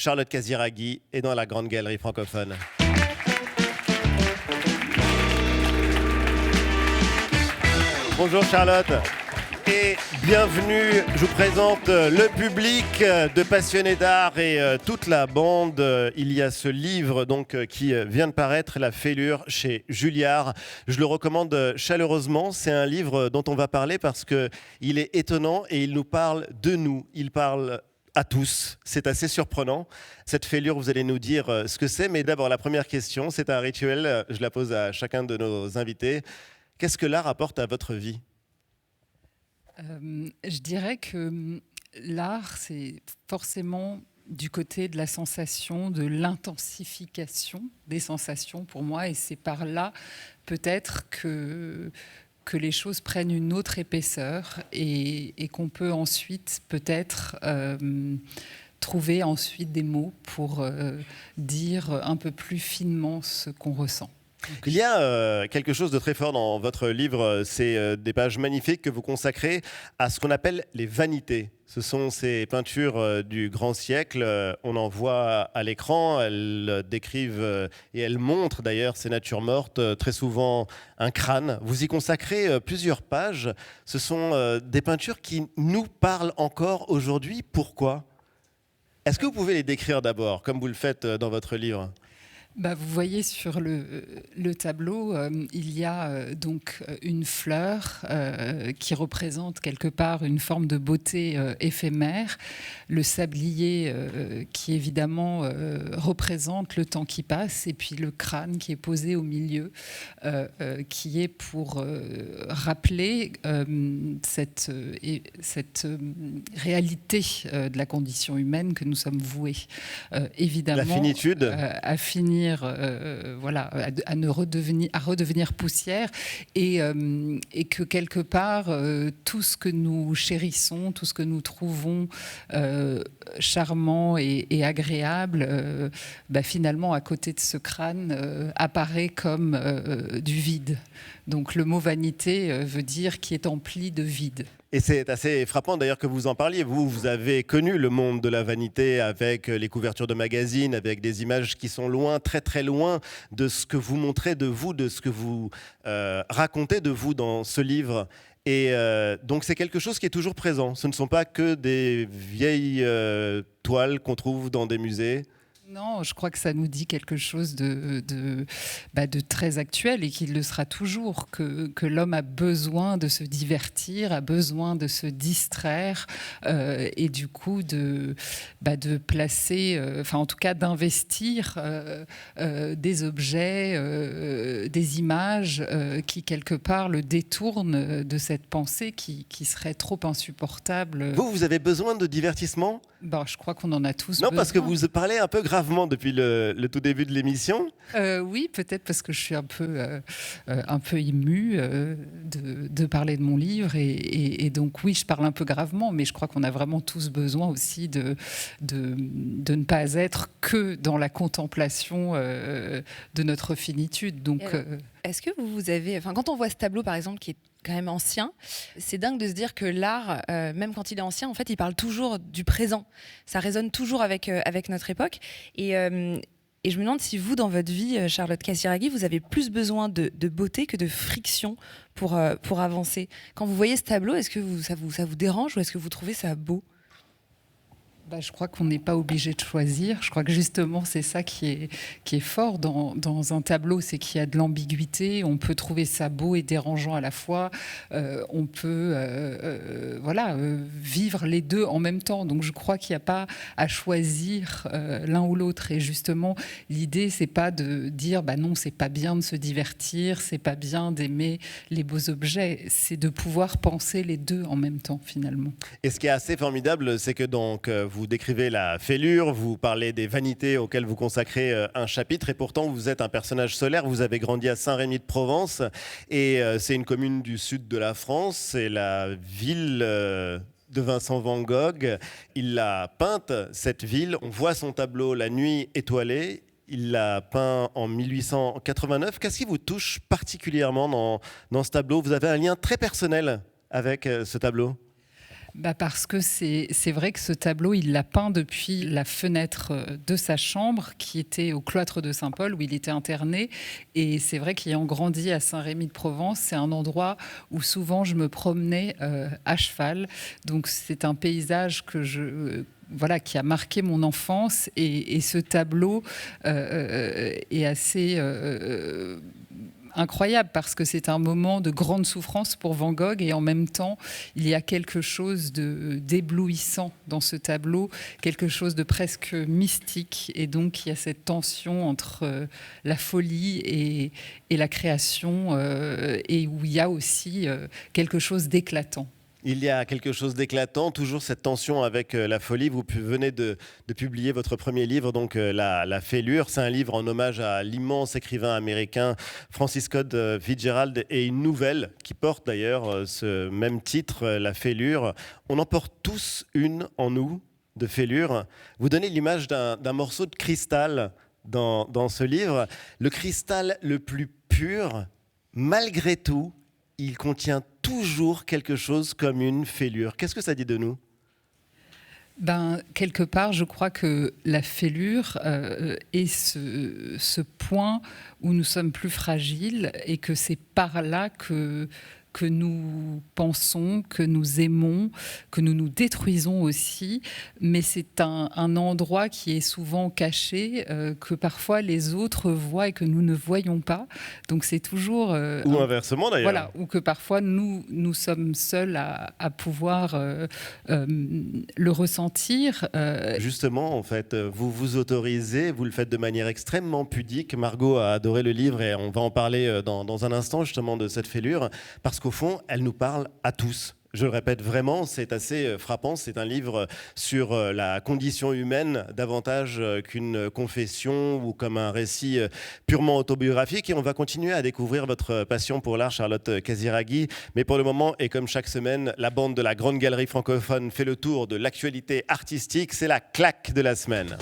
Charlotte Casiraghi est dans la Grande Galerie francophone. Bonjour Charlotte et bienvenue. Je vous présente le public de passionnés d'art et toute la bande. Il y a ce livre qui vient de paraître, La Fêlure, chez Julliard. Je le recommande chaleureusement. C'est un livre dont on va parler parce qu'il est étonnant et il nous parle de nous. Il parle à tous. C'est assez surprenant. Cette fêlure, vous allez nous dire ce que c'est. Mais d'abord, la première question, c'est un rituel. Je la pose à chacun de nos invités. Qu'est-ce que l'art apporte à votre vie ? Je dirais que l'art, c'est forcément du côté de la sensation, de l'intensification des sensations pour moi. Et c'est par là, peut-être, que les choses prennent une autre épaisseur et qu'on peut ensuite, peut-être, trouver ensuite des mots pour dire un peu plus finement ce qu'on ressent. Il y a quelque chose de très fort dans votre livre, c'est des pages magnifiques que vous consacrez à ce qu'on appelle les vanités. Ce sont ces peintures du grand siècle, on en voit à l'écran, elles décrivent et elles montrent d'ailleurs ces natures mortes, très souvent un crâne. Vous y consacrez plusieurs pages, ce sont des peintures qui nous parlent encore aujourd'hui. Pourquoi ? Est-ce que vous pouvez les décrire d'abord, comme vous le faites dans votre livre ? Vous voyez sur le tableau, il y a donc une fleur qui représente quelque part une forme de beauté éphémère, le sablier qui évidemment représente le temps qui passe, et puis le crâne qui est posé au milieu, qui est pour rappeler cette réalité de la condition humaine que nous sommes voués. Évidemment, la finitude. À finir. À redevenir poussière et que quelque part tout ce que nous chérissons, tout ce que nous trouvons charmant et agréable, finalement à côté de ce crâne apparaît comme du vide. Donc le mot vanité veut dire qui est empli de vide. Et c'est assez frappant d'ailleurs que vous en parliez. Vous avez connu le monde de la vanité avec les couvertures de magazines, avec des images qui sont loin, très très loin de ce que vous montrez de vous, de ce que vous racontez de vous dans ce livre. Et donc c'est quelque chose qui est toujours présent. Ce ne sont pas que des vieilles toiles qu'on trouve dans des musées. Non, je crois que ça nous dit quelque chose de très actuel et qu'il le sera toujours, que l'homme a besoin de se divertir, a besoin de se distraire et du coup de placer, en tout cas d'investir des objets, des images qui quelque part le détournent de cette pensée qui serait trop insupportable. Vous avez besoin de divertissement ? Je crois qu'on en a tous besoin. Non, parce que vous parlez un peu gravement depuis le tout début de l'émission. Oui, peut-être parce que je suis un peu émue de parler de mon livre. Et donc, oui, je parle un peu gravement, mais je crois qu'on a vraiment tous besoin aussi de ne pas être que dans la contemplation de notre finitude. Donc, est-ce que vous avez... quand on voit ce tableau, par exemple, qui est quand même ancien, c'est dingue de se dire que l'art, même quand il est ancien, en fait, il parle toujours du présent. Ça résonne toujours avec notre époque. Et je me demande si vous, dans votre vie, Charlotte Casiraghi, vous avez plus besoin de beauté que de friction pour avancer. Quand vous voyez ce tableau, est-ce que ça vous dérange ou est-ce que vous trouvez ça beau ? Je crois qu'on n'est pas obligé de choisir. Je crois que justement, c'est ça qui est fort dans un tableau, c'est qu'il y a de l'ambiguïté. On peut trouver ça beau et dérangeant à la fois. On peut vivre les deux en même temps. Donc je crois qu'il n'y a pas à choisir l'un ou l'autre. Et justement, l'idée, c'est pas de dire non, c'est pas bien de se divertir, c'est pas bien d'aimer les beaux objets. C'est de pouvoir penser les deux en même temps, finalement. Et ce qui est assez formidable, c'est que vous décrivez la fêlure, vous parlez des vanités auxquelles vous consacrez un chapitre, et pourtant vous êtes un personnage solaire. Vous avez grandi à Saint-Rémy-de-Provence, et c'est une commune du sud de la France, c'est la ville de Vincent van Gogh. Il l'a peinte, cette ville, on voit son tableau La Nuit étoilée. Il l'a peint en 1889. Qu'est-ce qui vous touche particulièrement dans ce tableau ? Vous avez un lien très personnel avec ce tableau ? Parce que c'est vrai que ce tableau, il l'a peint depuis la fenêtre de sa chambre, qui était au cloître de Saint-Paul, où il était interné. Et c'est vrai qu'ayant grandi à Saint-Rémy-de-Provence, c'est un endroit où souvent je me promenais à cheval. Donc c'est un paysage qui a marqué mon enfance. Et ce tableau est assez incroyable parce que c'est un moment de grande souffrance pour Van Gogh et en même temps, il y a quelque chose d'éblouissant dans ce tableau, quelque chose de presque mystique. Et donc, il y a cette tension entre la folie et la création et où il y a aussi quelque chose d'éclatant. Il y a quelque chose d'éclatant, toujours cette tension avec la folie. Vous venez de publier votre premier livre, donc La Fêlure. C'est un livre en hommage à l'immense écrivain américain Francis Scott Fitzgerald et une nouvelle qui porte d'ailleurs ce même titre, La Fêlure. On en porte tous une en nous de fêlure. Vous donnez l'image d'un morceau de cristal dans ce livre. Le cristal le plus pur, malgré tout, il contient toujours quelque chose comme une fêlure. Qu'est-ce que ça dit de nous ? Quelque part, je crois que la fêlure est ce point où nous sommes plus fragiles et que c'est par là que nous pensons, que nous aimons, que nous nous détruisons aussi. Mais c'est un endroit qui est souvent caché, que parfois les autres voient et que nous ne voyons pas. Donc c'est toujours... ou inversement d'ailleurs. Voilà, ou que parfois nous sommes seuls à pouvoir le ressentir. Justement, en fait, vous vous autorisez, vous le faites de manière extrêmement pudique. Margot a adoré le livre et on va en parler dans un instant justement de cette fêlure, parce qu'au fond, elle nous parle à tous. Je le répète vraiment, c'est assez frappant. C'est un livre sur la condition humaine, davantage qu'une confession ou comme un récit purement autobiographique. Et on va continuer à découvrir votre passion pour l'art, Charlotte Casiraghi. Mais pour le moment, et comme chaque semaine, la bande de la Grande Galerie francophone fait le tour de l'actualité artistique. C'est la claque de la semaine.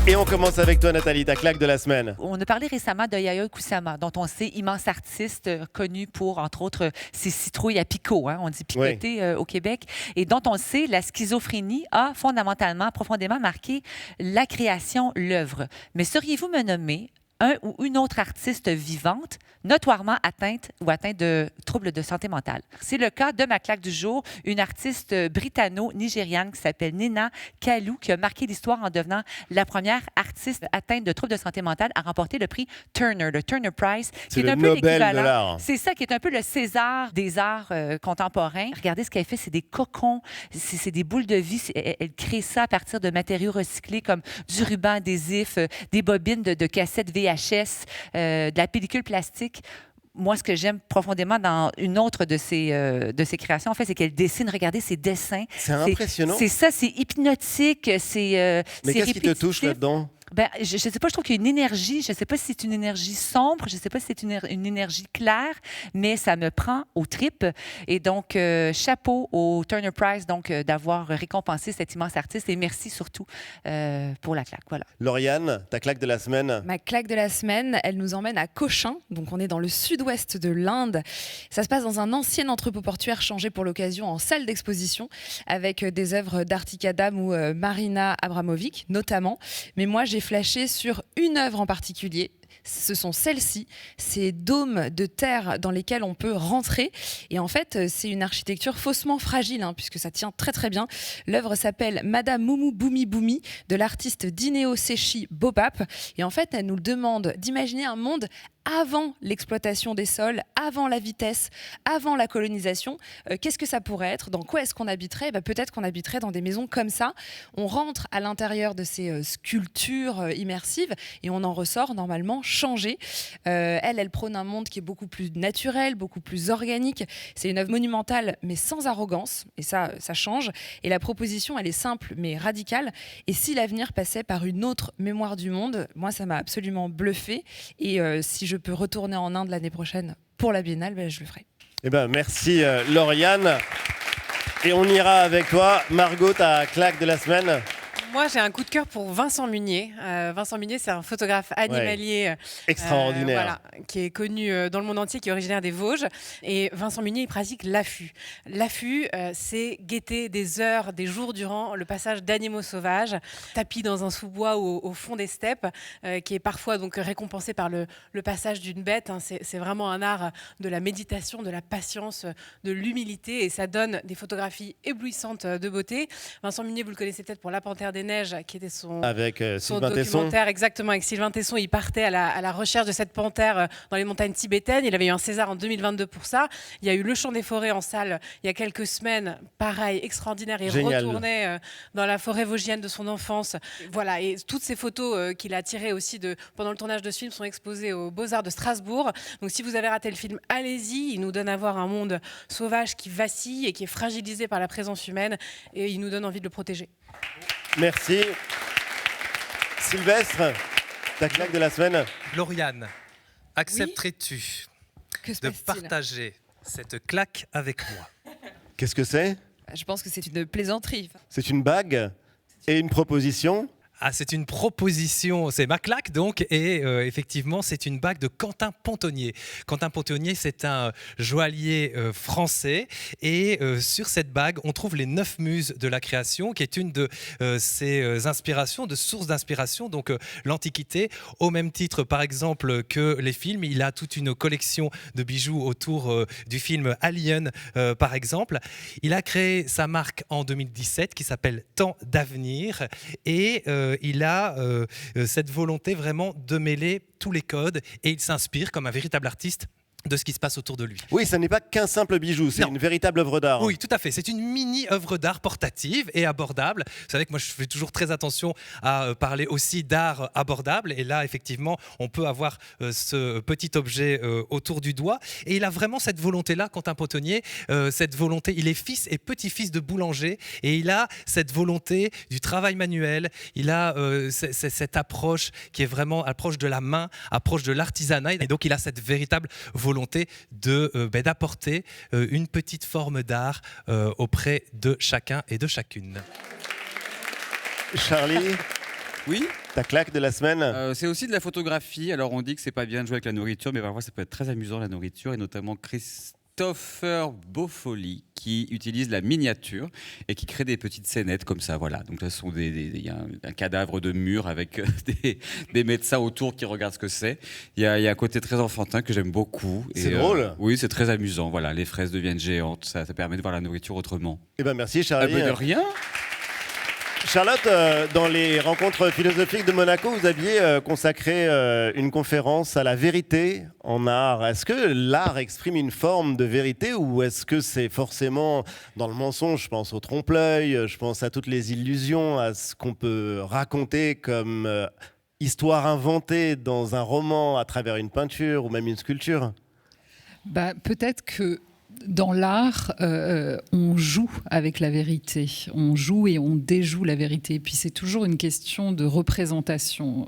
Et on commence avec toi, Nathalie, ta claque de la semaine. On a parlé récemment de Yayoi Kusama, dont on sait, immense artiste connu pour, entre autres, ses citrouilles à picot, hein, on dit picoter au Québec, et dont on sait la schizophrénie a fondamentalement, profondément marqué la création, l'œuvre. Mais sauriez-vous me nommer un ou une autre artiste vivante notoirement atteinte ou atteinte de troubles de santé mentale? C'est le cas de ma claque du jour, une artiste britanno-nigériane qui s'appelle Nina Kalou, qui a marqué l'histoire en devenant la première artiste atteinte de troubles de santé mentale à remporter le prix Turner, le Turner Prize. C'est le Nobel de l'art. C'est ça qui est un peu le César des arts contemporains. Regardez ce qu'elle fait, c'est des cocons, c'est des boules de vie. Elle crée ça à partir de matériaux recyclés comme du ruban adhésif, des bobines de cassettes VHS, de la pellicule plastique. Moi, ce que j'aime profondément dans une autre de ses créations, en fait, c'est qu'elle dessine. Regardez ses dessins. C'est impressionnant. C'est ça, c'est hypnotique. Mais qu'est-ce qui te touche là-dedans? Je ne sais pas, je trouve qu'il y a une énergie. Je ne sais pas si c'est une énergie sombre, je ne sais pas si c'est une énergie claire, mais ça me prend aux tripes. Et donc, chapeau au Turner Prize d'avoir récompensé cet immense artiste. Et merci surtout pour la claque. Voilà. Lauriane, ta claque de la semaine? Ma claque de la semaine, elle nous emmène à Cochin. Donc, on est dans le sud-ouest de l'Inde. Ça se passe dans un ancien entrepôt portuaire changé pour l'occasion en salle d'exposition avec des œuvres d'Artik Adam ou Marina Abramovic, notamment. Mais moi, j'ai flashé sur une œuvre en particulier. Ce sont celles-ci, ces dômes de terre dans lesquels on peut rentrer. Et en fait, c'est une architecture faussement fragile, puisque ça tient très très bien. L'œuvre s'appelle Madame Moumou Boumi Boumi de l'artiste Dineo Sechi Bobap. Et en fait, elle nous demande d'imaginer un monde avant l'exploitation des sols, avant la vitesse, avant la colonisation. Qu'est-ce que ça pourrait être? Dans quoi est-ce qu'on habiterait? Peut-être qu'on habiterait dans des maisons comme ça. On rentre à l'intérieur de ces sculptures immersives et on en ressort normalement changé. Elle prône un monde qui est beaucoup plus naturel, beaucoup plus organique. C'est une œuvre monumentale mais sans arrogance, et ça change. Et la proposition, elle est simple mais radicale. Et si l'avenir passait par une autre mémoire du monde, moi ça m'a absolument bluffé. Et si je peux retourner en Inde l'année prochaine pour la Biennale, je le ferai. Merci Lauriane. Et on ira avec toi. Margot, ta claque de la semaine? Moi, j'ai un coup de cœur pour Vincent Munier. Vincent Munier, c'est un photographe animalier extraordinaire, qui est connu dans le monde entier, qui est originaire des Vosges. Et Vincent Munier, il pratique l'affût. L'affût, c'est guetter des heures, des jours durant le passage d'animaux sauvages, tapis dans un sous-bois ou au fond des steppes, qui est parfois donc récompensé par le passage d'une bête. C'est vraiment un art de la méditation, de la patience, de l'humilité, et ça donne des photographies éblouissantes de beauté. Vincent Munier, vous le connaissez peut-être pour La Panthère des Neiges, qui était son documentaire, exactement, avec Sylvain Tesson. Il partait à la recherche de cette panthère dans les montagnes tibétaines. Il avait eu un César en 2022 pour ça. Il y a eu Le Chant des forêts en salle il y a quelques semaines, pareil, extraordinaire. Il retournait dans la forêt vosgienne de son enfance. Voilà, et toutes ces photos qu'il a tirées aussi pendant le tournage de ce film sont exposées aux Beaux-Arts de Strasbourg. Donc si vous avez raté le film, allez-y. Il nous donne à voir un monde sauvage qui vacille et qui est fragilisé par la présence humaine, et il nous donne envie de le protéger. Merci. Sylvestre, ta claque de la semaine. Lauriane, accepterais-tu de partager cette claque avec moi? Qu'est-ce que c'est? Je pense que c'est une plaisanterie. C'est une bague et une proposition. Ah, c'est une proposition, c'est ma claque donc, et effectivement c'est une bague de Quentin Pontonnier. Quentin Pontonnier, c'est un joaillier français, et sur cette bague on trouve les 9 muses de la création, qui est une de ses inspirations, de sources d'inspiration, donc l'Antiquité, au même titre par exemple que les films. Il a toute une collection de bijoux autour du film Alien par exemple. Il a créé sa marque en 2017 qui s'appelle Temps d'avenir, et il a cette volonté vraiment de mêler tous les codes, et il s'inspire comme un véritable artiste de ce qui se passe autour de lui. Oui, ça n'est pas qu'un simple bijou, c'est une véritable œuvre d'art. Oui, tout à fait. C'est une mini-œuvre d'art portative et abordable. Vous savez que moi, je fais toujours très attention à parler aussi d'art abordable. Et là, effectivement, on peut avoir ce petit objet autour du doigt. Et il a vraiment cette volonté-là, Quentin Pontonnier. Cette volonté, il est fils et petit-fils de boulanger. Et il a cette volonté du travail manuel. Il a cette approche qui est vraiment approche de la main, approche de l'artisanat. Et donc, il a cette véritable volonté d'apporter une petite forme d'art auprès de chacun et de chacune. Charlie, oui, ta claque de la semaine. C'est aussi de la photographie. Alors on dit que c'est pas bien de jouer avec la nourriture, mais parfois ça peut être très amusant la nourriture, et notamment Christopher Beaufoli qui utilise la miniature et qui crée des petites scénettes comme ça. Voilà. Donc là, il y a un cadavre de mur avec des médecins autour qui regardent ce que c'est. Il y a un côté très enfantin que j'aime beaucoup. C'est drôle. Oui, c'est très amusant. Voilà, les fraises deviennent géantes. Ça permet de voir la nourriture autrement. Eh ben merci Charlie. De rien. Charlotte, dans les rencontres philosophiques de Monaco, vous aviez consacré une conférence à la vérité en art. Est-ce que l'art exprime une forme de vérité, ou est-ce que c'est forcément dans le mensonge? Je pense au trompe-l'œil, je pense à toutes les illusions, à ce qu'on peut raconter comme histoire inventée dans un roman à travers une peinture ou même une sculpture. Peut-être que dans l'art, on joue avec la vérité. On joue et on déjoue la vérité. Et puis c'est toujours une question de représentation,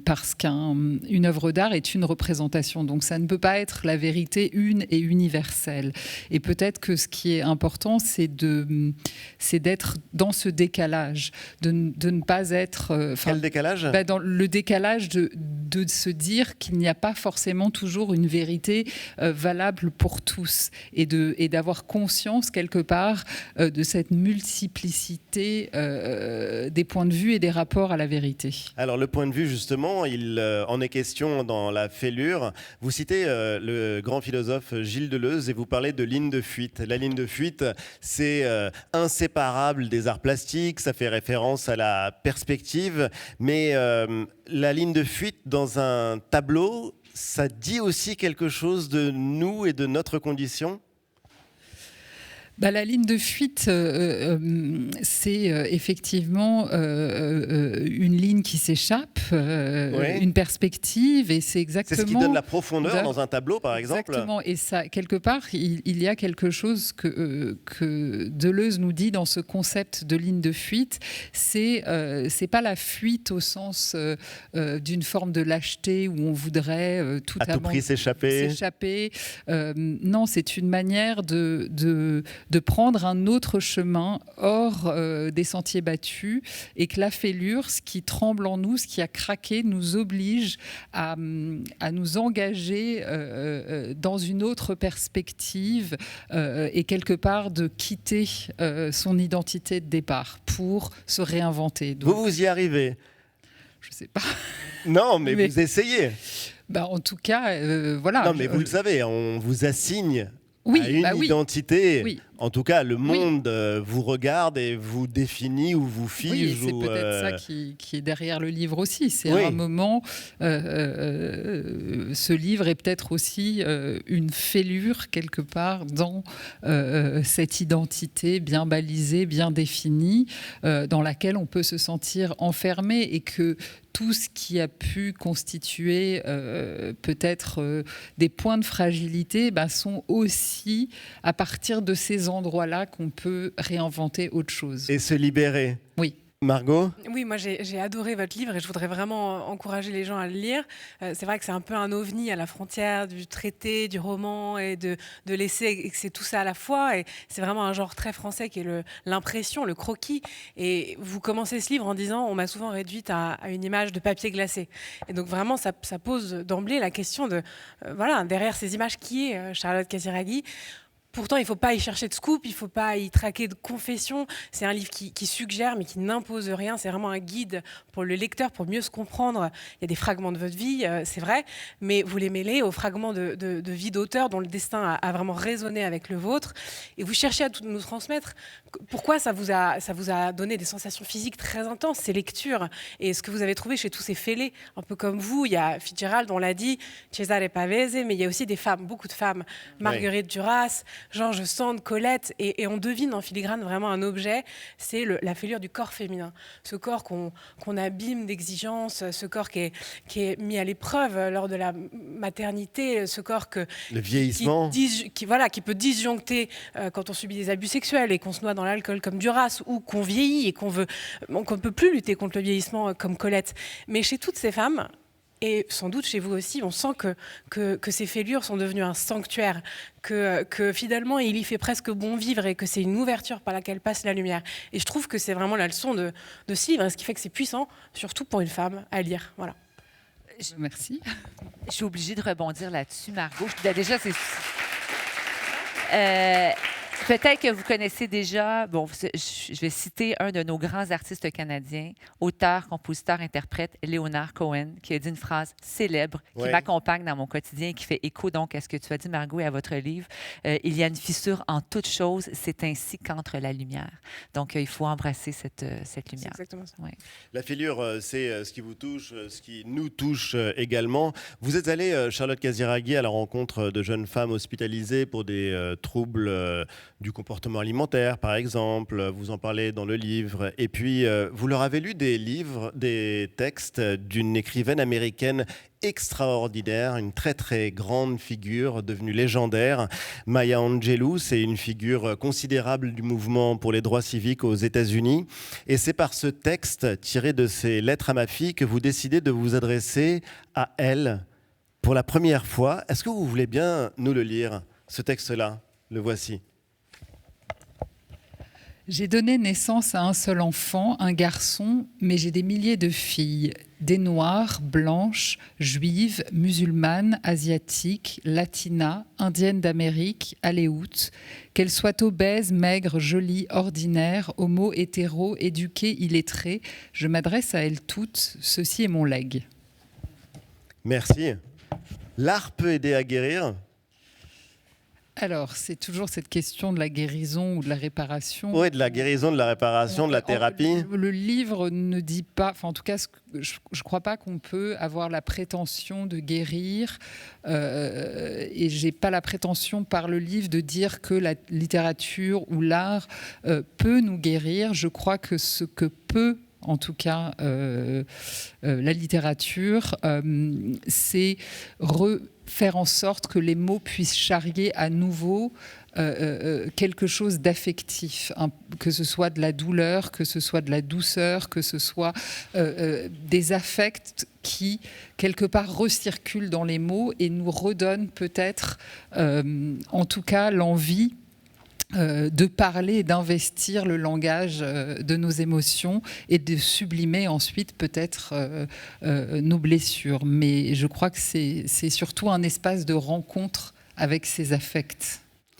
parce qu'une œuvre d'art est une représentation. Donc ça ne peut pas être la vérité une et universelle. Et peut-être que ce qui est important, c'est d'être dans ce décalage, de ne pas être... Quel décalage ? Dans le décalage de se dire qu'il n'y a pas forcément toujours une vérité valable pour tous, et d'avoir conscience quelque part de cette multiplicité des points de vue et des rapports à la vérité. Alors le point de vue, justement, il en est question dans La Fêlure. Vous citez le grand philosophe Gilles Deleuze et vous parlez de ligne de fuite. La ligne de fuite, c'est inséparable des arts plastiques, ça fait référence à la perspective, mais la ligne de fuite dans un tableau, ça dit aussi quelque chose de nous et de notre condition ? La ligne de fuite, c'est effectivement une ligne qui s'échappe, une perspective, et c'est exactement... C'est ce qui donne la profondeur dans un tableau, par exemple. Exactement, et ça, quelque part, il y a quelque chose que Deleuze nous dit dans ce concept de ligne de fuite. C'est pas la fuite au sens d'une forme de lâcheté où on voudrait tout prix s'échapper. Non, c'est une manière de de prendre un autre chemin hors des sentiers battus, et que la fêlure, ce qui tremble en nous, ce qui a craqué, nous oblige à nous engager dans une autre perspective et quelque part de quitter son identité de départ pour se réinventer. Donc, Vous y arrivez? je ne sais pas. Non, mais vous essayez. En tout cas, voilà. Non, mais vous le savez, on vous assigne Oui, à une identité. Oui. En tout cas, le monde vous regarde et vous définit ou vous fige. Oui, c'est peut-être ça qui est derrière le livre aussi. C'est un moment, ce livre est peut-être aussi une fêlure quelque part dans cette identité bien balisée, bien définie, dans laquelle on peut se sentir enfermé, et que tout ce qui a pu constituer peut-être des points de fragilité sont aussi à partir de ces endroits-là qu'on peut réinventer autre chose. Et se libérer. Oui. Margot? Oui, moi j'ai adoré votre livre et je voudrais vraiment encourager les gens à le lire. C'est vrai que c'est un peu un ovni à la frontière du traité, du roman et de l'essai, et que c'est tout ça à la fois. Et c'est vraiment un genre très français qui est l'impression, le croquis. Et vous commencez ce livre en disant: on m'a souvent réduite à une image de papier glacé. Et donc vraiment, ça pose d'emblée la question de, voilà, derrière ces images, qui est Charlotte Casiraghi? Pourtant, il ne faut pas y chercher de scoop, il ne faut pas y traquer de confession. C'est un livre qui suggère, mais qui n'impose rien. C'est vraiment un guide pour le lecteur, pour mieux se comprendre. Il y a des fragments de votre vie, c'est vrai, mais vous les mêlez aux fragments de vie d'auteur dont le destin a vraiment résonné avec le vôtre. Et vous cherchez à tout nous transmettre. Pourquoi ça vous a donné des sensations physiques très intenses, ces lectures? Et ce que vous avez trouvé chez tous ces fêlés, un peu comme vous, il y a Fitzgerald, on l'a dit, Cesare Pavese, mais il y a aussi des femmes, beaucoup de femmes. Marguerite Duras, George Sand, Colette, et on devine en filigrane vraiment un objet, c'est la fêlure du corps féminin. Ce corps qu'on abîme d'exigences, ce corps qui est mis à l'épreuve lors de la maternité, ce corps le vieillissement, qui peut disjoncter quand on subit des abus sexuels et qu'on se noie dans l'alcool comme Duras, ou qu'on vieillit et qu'on ne peut plus lutter contre le vieillissement comme Colette. Mais chez toutes ces femmes, et sans doute chez vous aussi, on sent que ces fêlures sont devenues un sanctuaire, que finalement il y fait presque bon vivre, et que c'est une ouverture par laquelle passe la lumière. Et je trouve que c'est vraiment la leçon de ce livre, et ce qui fait que c'est puissant, surtout pour une femme, à lire. Voilà. Merci. Je suis obligée de rebondir là-dessus, Margot. Déjà, c'est... Peut-être que vous connaissez déjà, je vais citer un de nos grands artistes canadiens, auteur, compositeur, interprète, Leonard Cohen, qui a dit une phrase célèbre qui m'accompagne dans mon quotidien et qui fait écho donc à ce que tu as dit, Margot, et à votre livre. Il y a une fissure en toute chose, c'est ainsi qu'entre la lumière. Donc, il faut embrasser cette lumière. C'est exactement ça. Ouais. La fêlure, c'est ce qui vous touche, ce qui nous touche également. Vous êtes allée, Charlotte Casiraghi, à la rencontre de jeunes femmes hospitalisées pour des troubles du comportement alimentaire, par exemple. Vous en parlez dans le livre. Et puis, vous leur avez lu des textes d'une écrivaine américaine extraordinaire, une très très grande figure devenue légendaire. Maya Angelou, c'est une figure considérable du mouvement pour les droits civiques aux États-Unis. Et c'est par ce texte tiré de ses lettres à ma fille que vous décidez de vous adresser à elle pour la première fois. Est-ce que vous voulez bien nous le lire, ce texte-là? Le voici. J'ai donné naissance à un seul enfant, un garçon, mais j'ai des milliers de filles, des noires, blanches, juives, musulmanes, asiatiques, latinas, indiennes d'Amérique, aléoutes, qu'elles soient obèses, maigres, jolies, ordinaires, homo, hétéro, éduquées, illettrées, je m'adresse à elles toutes, ceci est mon legs. Merci. L'art peut aider à guérir ? Alors, c'est toujours cette question de la guérison ou de la réparation. Oui, de la guérison, de la réparation, de la thérapie. Le livre ne dit pas, en tout cas, je ne crois pas qu'on peut avoir la prétention de guérir, et je n'ai pas la prétention par le livre de dire que la littérature ou l'art peut nous guérir. Je crois que ce que peut, en tout cas, la littérature, c'est faire en sorte que les mots puissent charrier à nouveau quelque chose d'affectif, que ce soit de la douleur, que ce soit de la douceur, que ce soit des affects qui, quelque part, recirculent dans les mots et nous redonnent peut-être, en tout cas, l'envie de parler, d'investir le langage de nos émotions et de sublimer ensuite peut-être nos blessures. Mais je crois que c'est surtout un espace de rencontre avec ses affects.